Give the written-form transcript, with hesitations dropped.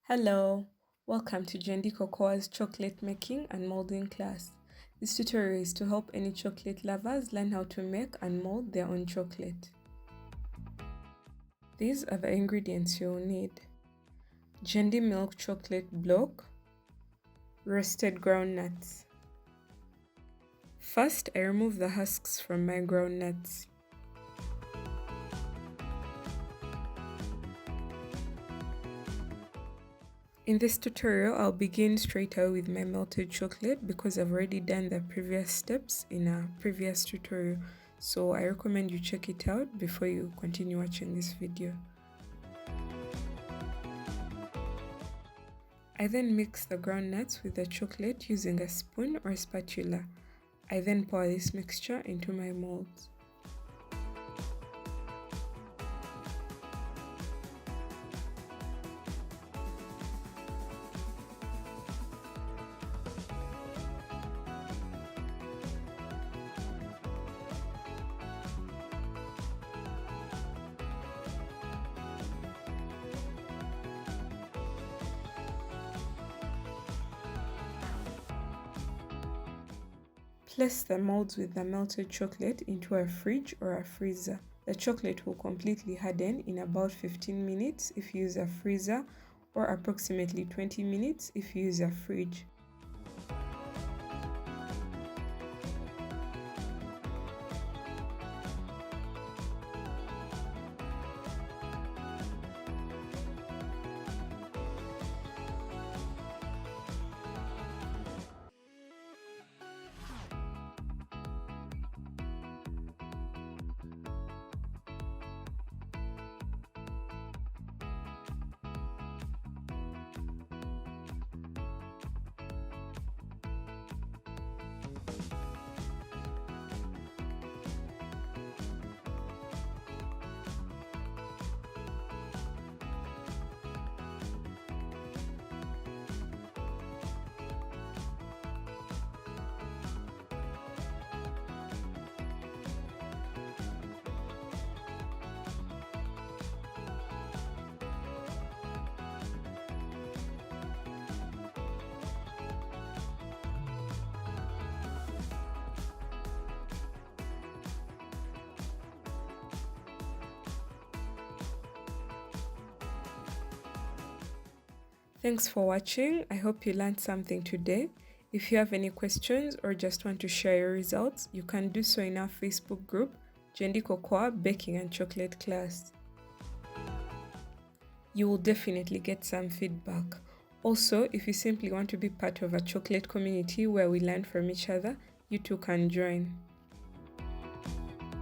Hello, welcome to Gyendi Cocoa's chocolate making and molding class. This tutorial is to help any chocolate lovers learn how to make and mold their own chocolate. These are the ingredients you'll need. Gyendi milk chocolate block, roasted groundnuts. First, I remove the husks from my groundnuts. In this tutorial, I'll begin straight away with my melted chocolate because I've already done the previous steps in a previous tutorial. So I recommend you check it out before you continue watching this video. I then mix the groundnuts with the chocolate using a spoon or spatula. I then pour this mixture into my molds. Place the molds with the melted chocolate into a fridge or a freezer. The chocolate will completely harden in about 15 minutes if you use a freezer or approximately 20 minutes if you use a fridge. Thanks for watching. I hope you learned something today. If you have any questions or just want to share your results, you can do so in our Facebook group, Gyendi Cocoa Baking and Chocolate Class. You will definitely get some feedback. Also, if you simply want to be part of a chocolate community where we learn from each other, you too can join.